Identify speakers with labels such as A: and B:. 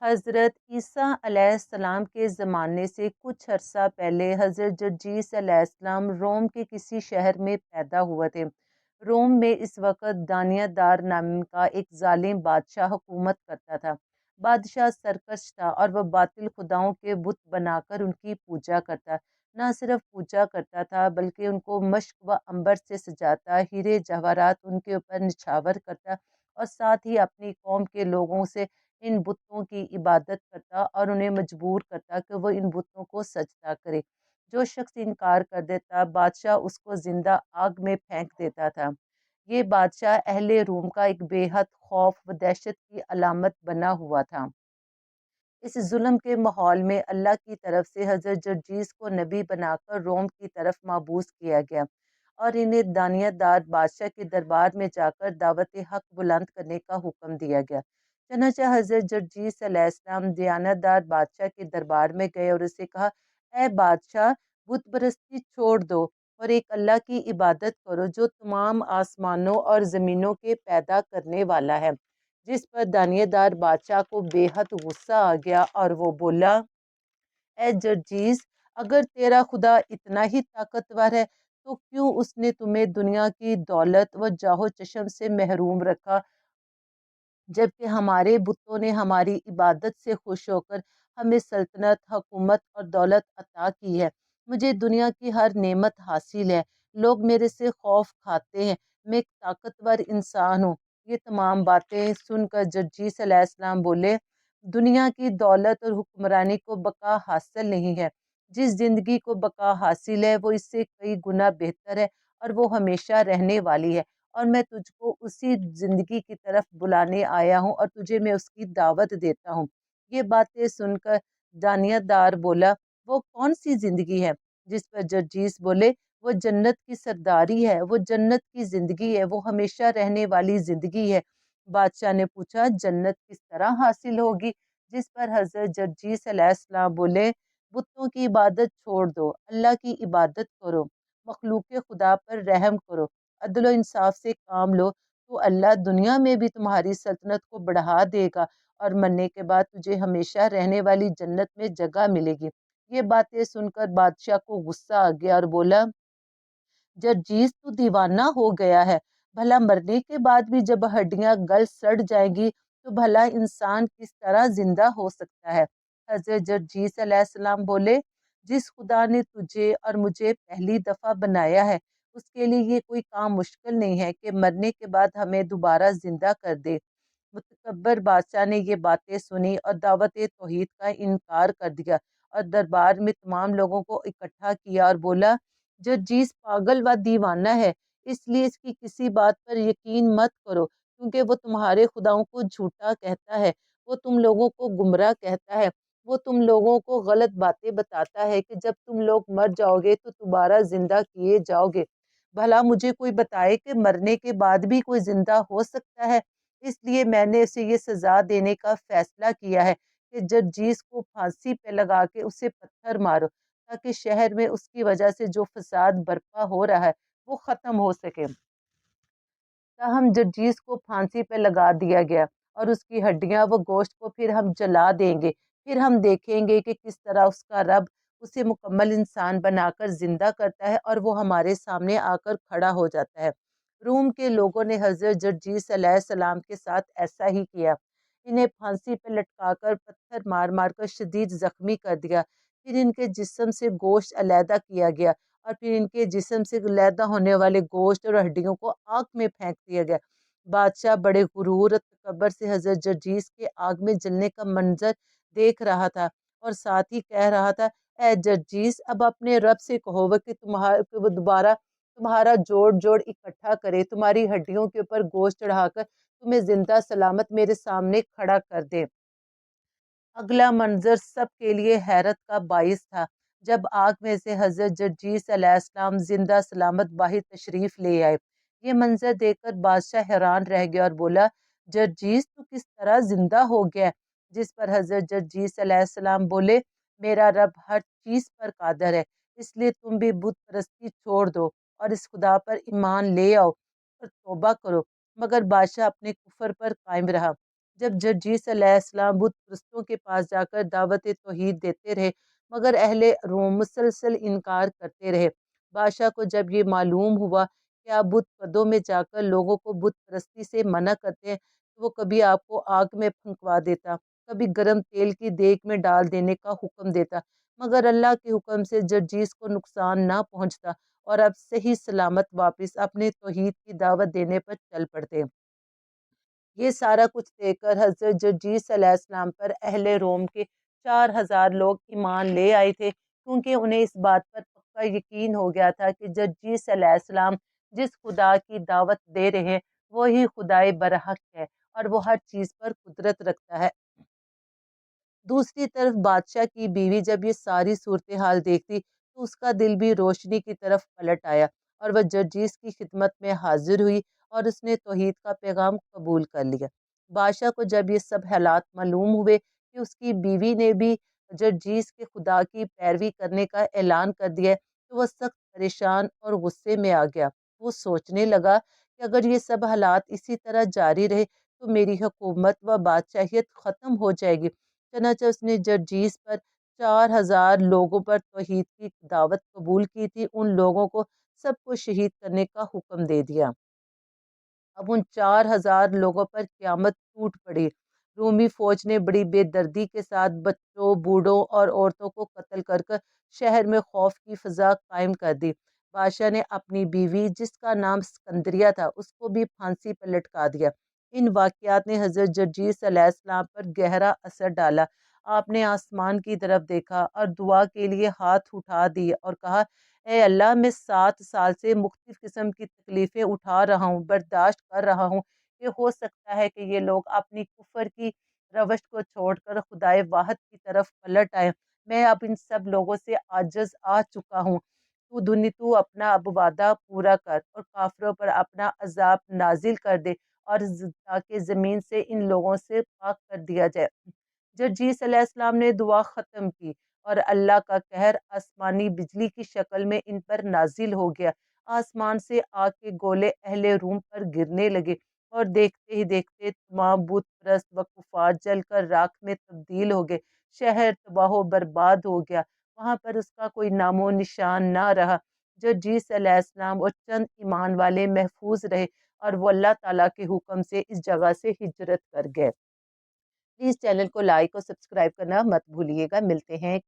A: حضرت عیسیٰ علیہ السلام کے زمانے سے کچھ عرصہ پہلے حضرت جرجیس علیہ السلام روم کے کسی شہر میں پیدا ہوئے تھے۔ روم میں اس وقت دانیہ دار نام کا ایک ظالم بادشاہ حکومت کرتا تھا۔ بادشاہ سرکش تھا اور وہ باطل خداؤں کے بت بنا کر ان کی پوجا کرتا۔ نہ صرف پوجا کرتا تھا بلکہ ان کو مشک و عنبر سے سجاتا، ہیرے جواہرات ان کے اوپر نچھاور کرتا اور ساتھ ہی اپنی قوم کے لوگوں سے ان بتوں کی عبادت کرتا اور انہیں مجبور کرتا کہ وہ ان بتوں کو سجدہ کرے۔ جو شخص انکار کر دیتا بادشاہ اس کو زندہ آگ میں پھینک دیتا تھا۔ یہ بادشاہ اہل روم کا ایک بے حد خوف و دہشت کی علامت بنا ہوا تھا۔ اس ظلم کے ماحول میں اللہ کی طرف سے حضرت جرجیس کو نبی بنا کر روم کی طرف مبعوث کیا گیا اور انہیں دانیہ دار بادشاہ کے دربار میں جا کر دعوت حق بلند کرنے کا حکم دیا گیا۔ چنانچہ حضرت جرجیس علیہ السلام دیانت دار بادشاہ کے دربار میں گئے اور اسے کہا، اے بادشاہ، بت پرستی چھوڑ دو اور ایک اللہ کی عبادت کرو جو تمام آسمانوں اور زمینوں کے پیدا کرنے والا ہے۔ جس پر دانیہ دار بادشاہ کو بے حد غصہ آ گیا اور وہ بولا، اے جرجیس، اگر تیرا خدا اتنا ہی طاقتور ہے تو کیوں اس نے تمہیں دنیا کی دولت و جاہ و چشم سے محروم رکھا، جبکہ ہمارے بتوں نے ہماری عبادت سے خوش ہو کر ہمیں سلطنت، حکومت اور دولت عطا کی ہے۔ مجھے دنیا کی ہر نعمت حاصل ہے، لوگ میرے سے خوف کھاتے ہیں، میں ایک طاقتور انسان ہوں۔ یہ تمام باتیں سن کر جرجیس علیہ السلام بولے، دنیا کی دولت اور حکمرانی کو بقا حاصل نہیں ہے، جس زندگی کو بقا حاصل ہے وہ اس سے کئی گنا بہتر ہے اور وہ ہمیشہ رہنے والی ہے، اور میں تجھ کو اسی زندگی کی طرف بلانے آیا ہوں اور تجھے میں اس کی دعوت دیتا ہوں۔ یہ باتیں سن کر دانیہ دار بولا، وہ کون سی زندگی ہے؟ جس پر جرجیس بولے، وہ جنت کی سرداری ہے، وہ جنت کی زندگی ہے، وہ ہمیشہ رہنے والی زندگی ہے۔ بادشاہ نے پوچھا، جنت کس طرح حاصل ہوگی؟ جس پر حضرت جرجیس علیہ السلام بولے، بتوں کی عبادت چھوڑ دو، اللہ کی عبادت کرو، مخلوق خدا پر رحم کرو، عدل و انصاف سے کام لو، تو اللہ دنیا میں بھی تمہاری سلطنت کو بڑھا دے گا اور مرنے کے بعد تجھے ہمیشہ رہنے والی جنت میں جگہ ملے گی۔ یہ باتیں سن کر بادشاہ کو غصہ آ گیا اور بولا، جرجیس تو دیوانہ ہو گیا ہے، بھلا مرنے کے بعد بھی جب ہڈیاں گل سڑ جائیں گی تو بھلا انسان کس طرح زندہ ہو سکتا ہے؟ حضرت جرجیس علیہ السلام بولے، جس خدا نے تجھے اور مجھے پہلی دفعہ بنایا ہے اس کے لیے یہ کوئی کام مشکل نہیں ہے کہ مرنے کے بعد ہمیں دوبارہ زندہ کر دے۔ متکبر بادشاہ نے یہ باتیں سنی اور دعوت توحید کا انکار کر دیا اور دربار میں تمام لوگوں کو اکٹھا کیا اور بولا، جرجیس پاگل و دیوانہ ہے، اس لیے اس کی کسی بات پر یقین مت کرو، کیونکہ وہ تمہارے خداؤں کو جھوٹا کہتا ہے، وہ تم لوگوں کو گمراہ کہتا ہے، وہ تم لوگوں کو غلط باتیں بتاتا ہے کہ جب تم لوگ مر جاؤ گے تو دوبارہ زندہ کیے جاؤ گے۔ بھلا مجھے کوئی بتائے کہ مرنے کے بعد بھی کوئی زندہ ہو سکتا ہے؟ اس لیے میں نے اسے یہ سزا دینے کا فیصلہ کیا ہے کہ جرجیس کو پھانسی پہ لگا کے اسے پتھر مارو، تاکہ شہر میں اس کی وجہ سے جو فساد برپا ہو رہا ہے وہ ختم ہو سکے۔ تاہم جرجیس کو پھانسی پہ لگا دیا گیا اور اس کی ہڈیاں و گوشت کو پھر ہم جلا دیں گے، پھر ہم دیکھیں گے کہ کس طرح اس کا رب اسے مکمل انسان بنا کر زندہ کرتا ہے اور وہ ہمارے سامنے آ کر کھڑا ہو جاتا ہے۔ روم کے لوگوں نے حضرت جرجیس علیہ السلام کے ساتھ ایسا ہی کیا، انہیں پھانسی پہ لٹکا کر پتھر مار مار کر شدید زخمی کر دیا، پھر ان کے جسم سے گوشت علیحدہ کیا گیا اور پھر ان کے جسم سے علیحدہ ہونے والے گوشت اور ہڈیوں کو آگ میں پھینک دیا گیا۔ بادشاہ بڑے غرور اور تکبر سے حضرت جرجیس کے آگ میں جلنے کا منظر دیکھ رہا تھا اور ساتھ ہی کہہ رہا تھا، اے جرجیس، اب اپنے رب سے کہو کہ وہ دوبارہ تمہارا جوڑ جوڑ اکٹھا کرے، تمہاری ہڈیوں کے اوپر گوشت چڑھا کر تمہیں زندہ سلامت میرے سامنے کھڑا کر دے۔ اگلا منظر سب کے لیے حیرت کا باعث تھا۔ جب آگ میں سے حضرت جرجیس علیہ السلام زندہ سلامت باہر تشریف لے آئے، یہ منظر دیکھ کر بادشاہ حیران رہ گیا اور بولا، جرجیس تو کس طرح زندہ ہو گیا؟ جس پر حضرت جرجیس علیہ السلام بولے، میرا رب ہر چیز پر قادر ہے، اس لیے تم بھی بت پرستی چھوڑ دو اور اس خدا پر ایمان لے آؤ اور توبہ کرو۔ مگر بادشاہ اپنے کفر پر قائم رہا۔ جب جرجیس علیہ السلام بت پرستوں کے پاس جا کر دعوت توحید دیتے رہے مگر اہل روم مسلسل انکار کرتے رہے۔ بادشاہ کو جب یہ معلوم ہوا کہ آپ بت پدوں میں جا کر لوگوں کو بت پرستی سے منع کرتے ہیں تو وہ کبھی آپ کو آگ میں پھنکوا دیتا، کبھی گرم تیل کی دیگ میں ڈال دینے کا حکم دیتا، مگر اللہ کے حکم سے جرجیس کو نقصان نہ پہنچتا اور اب صحیح سلامت واپس اپنے توحید کی دعوت دینے پر چل پڑتے۔ یہ سارا کچھ دیکھ کر حضرت جرجیس علیہ السلام پر اہل روم کے 4000 لوگ ایمان لے آئے تھے، کیونکہ انہیں اس بات پر پکا یقین ہو گیا تھا کہ جرجیس علیہ السلام جس خدا کی دعوت دے رہے ہیں وہی خدائے برحق ہے اور وہ ہر چیز پر قدرت رکھتا ہے۔ دوسری طرف بادشاہ کی بیوی جب یہ ساری صورتحال دیکھتی تو اس کا دل بھی روشنی کی طرف پلٹ آیا اور وہ جرجیس کی خدمت میں حاضر ہوئی اور اس نے توحید کا پیغام قبول کر لیا۔ بادشاہ کو جب یہ سب حالات معلوم ہوئے کہ اس کی بیوی نے بھی جرجیس کے خدا کی پیروی کرنے کا اعلان کر دیا ہے تو وہ سخت پریشان اور غصے میں آ گیا۔ وہ سوچنے لگا کہ اگر یہ سب حالات اسی طرح جاری رہے تو میری حکومت و بادشاہیت ختم ہو جائے گی۔ چنانچہ اس نے جرجیس پر 4000 لوگوں پر توحید کی دعوت قبول کی تھی، ان لوگوں کو سب کو شہید کرنے کا حکم دے دیا۔ اب ان 4000 لوگوں پر قیامت ٹوٹ پڑی۔ رومی فوج نے بڑی بے دردی کے ساتھ بچوں، بوڑھوں اور عورتوں کو قتل کر کر شہر میں خوف کی فضا قائم کر دی۔ بادشاہ نے اپنی بیوی جس کا نام اسکندریہ تھا اس کو بھی پھانسی پر لٹکا دیا۔ ان واقعات نے حضرت جرجیس علیہ السلام پر گہرا اثر ڈالا۔ آپ نے آسمان کی طرف دیکھا اور دعا کے لیے ہاتھ اٹھا دیے اور کہا، اے اللہ، میں 7 سال سے مختلف قسم کی تکلیفیں اٹھا رہا ہوں، برداشت کر رہا ہوں۔ یہ ہو سکتا ہے کہ یہ لوگ اپنی کفر کی روش کو چھوڑ کر خدائے واحد کی طرف پلٹ آئے۔ میں اب ان سب لوگوں سے عاجز آ چکا ہوں۔ تو اپنا اب وعدہ پورا کر اور کافروں پر اپنا عذاب نازل کر دے اور تاکہ زمین سے ان لوگوں سے پاک کر دیا جائے۔ جرجیس علیہ السلام نے دعا ختم کی اور اللہ کا قہر آسمانی بجلی کی شکل میں ان پر نازل ہو گیا۔ آسمان سے آگ کے گولے اہل روم پر گرنے لگے اور دیکھتے ہی دیکھتے تمام بت پرست و کفار جل کر راکھ میں تبدیل ہو گئے۔ شہر تباہ و برباد ہو گیا، وہاں پر اس کا کوئی نام و نشان نہ رہا۔ جرجیس علیہ السلام اور چند ایمان والے محفوظ رہے اور وہ اللہ تعالیٰ کے حکم سے اس جگہ سے ہجرت کر گئے۔ پلیز چینل کو لائک اور سبسکرائب کرنا مت بھولیے گا۔ ملتے ہیں